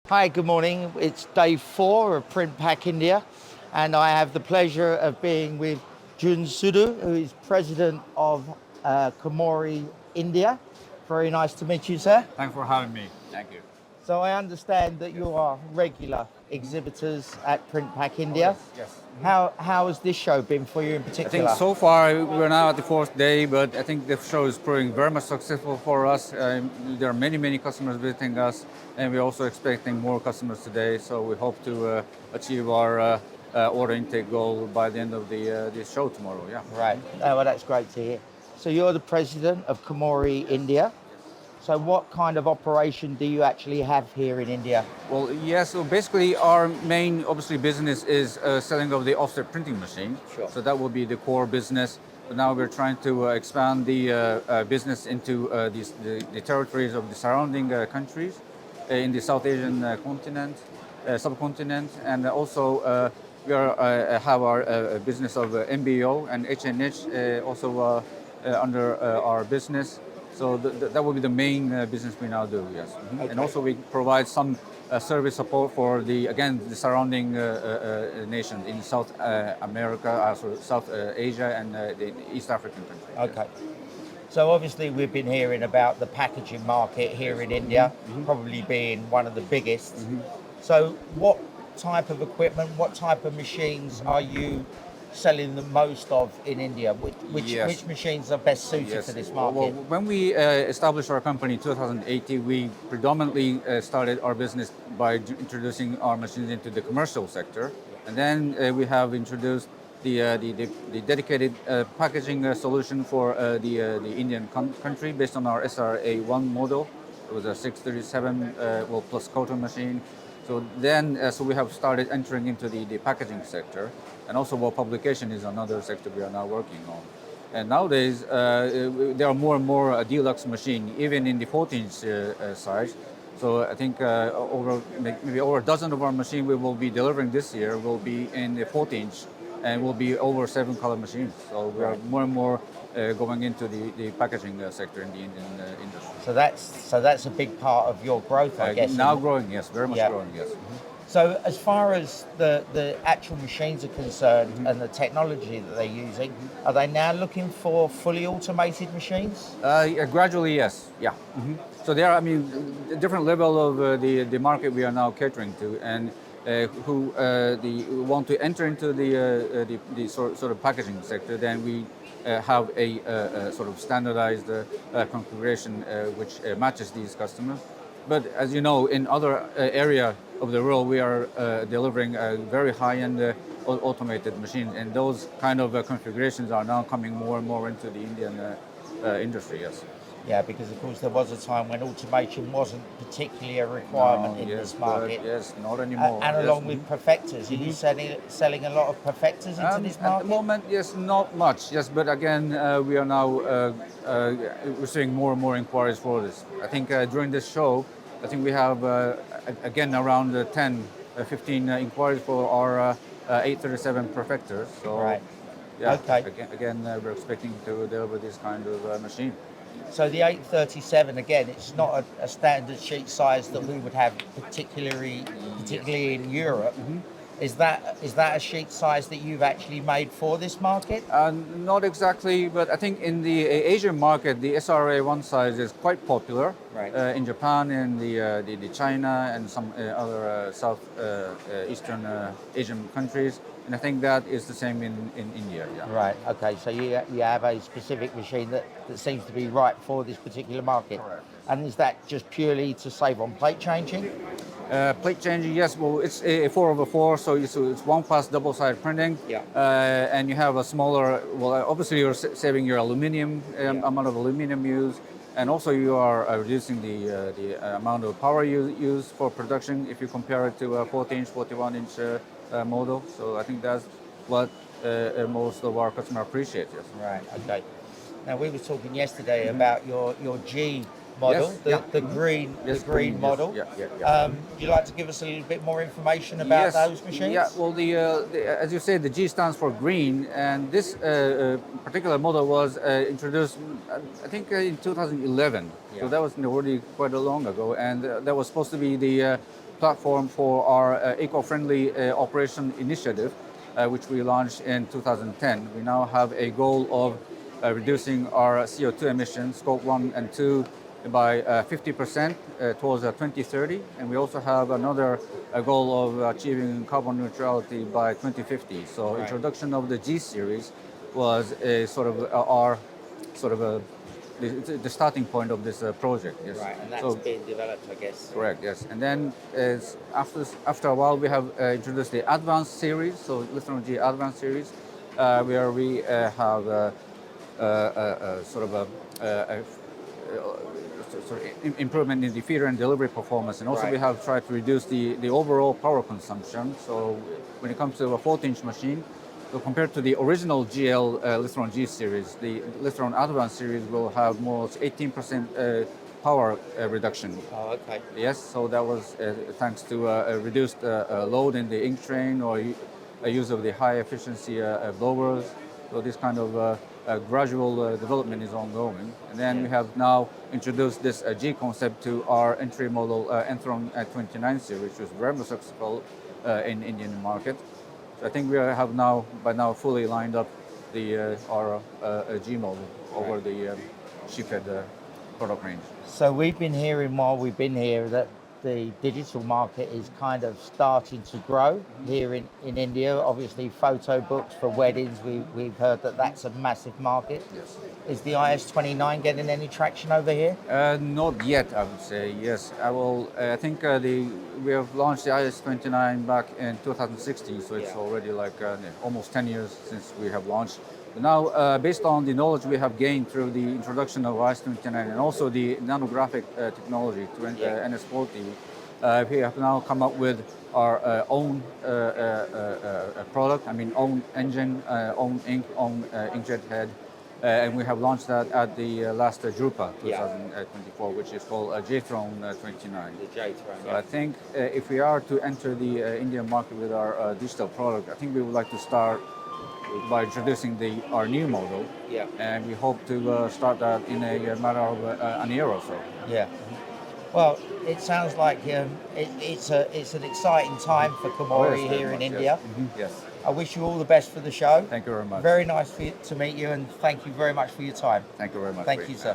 Hi, good morning. It's day 4 of Printpack India, and I have the pleasure of being with Jun Sudo, who is president of Komori India. Very nice to meet you, sir. Thanks for having me. Thank you. So I understand that you are regular exhibitors at Printpack India. Yes. How has this show been for you in I particular? think so far we're now at the 4th day, but I think the show is proving very much successful for us. There are many customers visiting us, and we're also expecting more customers today. So we hope to achieve our order intake goal by the end of the show tomorrow. Yeah. Right. Oh, well, that's great to hear. So you're the president of Komori India. So what kind of operation do you actually have here in India? Well, yes. So basically, our main obviously business is selling of the offset printing machine. Sure. So that will be the core business. But now we're trying to expand the business into the territories of the surrounding countries in the South Asian subcontinent, and also we have our business of MBO and HNH also under our business. So that will be the main business we now do, yes. Mm-hmm. Okay. And also we provide some service support for the surrounding nations in South America, also South Asia and the East African countries. Okay. So obviously we've been hearing about the packaging market here in India, probably being one of the biggest. So what type of equipment, what type of machines are you selling the most of in India? Which machines are best suited to this market? Well, when we established our company in 2018, we predominantly started our business by introducing our machines into the commercial sector, and then we have introduced the dedicated packaging solution for the Indian country based on our SRA1 model. It was a 637 plus coater machine. So then, so we have started entering into the packaging sector, and also publication is another sector we are now working on. And nowadays, there are more and more deluxe machines, even in the 14-inch size. So I think maybe over a dozen of our machines we will be delivering this year will be in the 14-inch, and will be over 7-color machines. So we are more and more going into the packaging sector in the Indian industry. So that's a big part of your growth, I guess. Now growing, yes, very much growing, yes. So as far as the actual machines are concerned and the technology that they're using, are they now looking for fully automated machines? Gradually, yes, yeah. So there are, a different level of the market we are now catering to, and who want to enter into the sort of packaging sector, then we have a sort of standardized configuration which matches these customers. But as you know, in other area of the world, we are delivering a very high-end automated machine, and those kind of configurations are now coming more and more into the Indian industry, yes. Yeah, because of course there was a time when automation wasn't particularly a requirement in this market. Yes, not anymore. And along with perfectors, are you selling a lot of perfectors into this market? At the moment, yes, not much. Yes, but again, we are now receiving more and more inquiries for this. I think during this show, I think we have again around 10, 15 inquiries for our 837 perfectors. So, right. Yeah. Okay. Again, we're expecting to deliver this kind of machine. So the 837, again, it's not a standard sheet size that we would have, particularly in Europe. Is that a sheet size that you've actually made for this market? Not exactly, but I think in the Asian market, the SRA1 size is quite popular. Right. In Japan and the China and some other South Eastern Asian countries. And I think that is the same in India. Yeah. Right. Okay. So you have a specific machine that seems to be right for this particular market. Correct. And is that just purely to save on plate changing? Plate changing, yes. Well, it's a 4/4, so it's 1-pass double-sided printing. Yeah. And you have a smaller. Well, obviously you're saving your aluminum amount of aluminum use, and also you are reducing the amount of power you use for production if you compare it to a 40-inch, 41-inch model. So I think that's what most of our customers appreciate. Yes. Right. Okay. Now we were talking yesterday about your G model, the green model. Yeah. Would you like to give us a little bit more information about those machines? Yeah, well, as you say, the G stands for green, and this particular model was introduced, I think, in 2011. Yeah. So that was already quite a long ago, and that was supposed to be the platform for our eco-friendly operation initiative, which we launched in 2010. We now have a goal of reducing our CO2 emissions, scope 1 and 2, by 50% towards 2030, and we also have another goal of achieving carbon neutrality by 2050. So Right. introduction of the G series was a sort of our sort of a the starting point of this project. Yes. Right, and that's So, being developed, I guess. correct, yes. And then after a while, we have introduced the Advanced series, so Lithium G Advanced series, where we have sort of a sort of improvement in the feeder and delivery performance, and also Right. we have tried to reduce the overall power consumption. So when it comes to a 14-inch machine, so compared to the original GL Lithium G series, the Lithium Advanced series will have more 18% power reduction. Oh, okay. Yes, so that was thanks to a reduced load in the ink train or a use of the high efficiency blowers. So this kind of gradual development is ongoing. And then we have now introduced this G concept to our entry model Enthron 29 series, which was very successful in Indian market. So I think we have now by now fully lined up our G model over the sheephead product range. So we've been hearing while we've been here that the digital market is kind of starting to grow here in India. Obviously, photo books for weddings, we've heard that that's a massive market. Yes. Is the IS-29 getting any traction over here? Not yet, I would say. Yes, I will. I think we have launched the IS-29 back in 2016, so it's already like almost 10 years since we have launched. Now, based on the knowledge we have gained through the introduction of IS-29 and also the nanographic technology to NS40, we have now come up with our own product. I mean, own engine, own ink, own inkjet head. And we have launched that at the last Drupa 2024, which is called JThrone 29. The JThrone, So I think if we are to enter the Indian market with our digital product, I think we would like to start by introducing our new model. Yeah. And we hope to start that in a matter of an year or so. Yeah. Well, it sounds like it's an exciting time for Komori Yes, very here in much, India. Yes. Yes. I wish you all the best for the show. Thank you very much. Very nice to meet you, and thank you very much for your time. Thank you very much. Thank you, sir.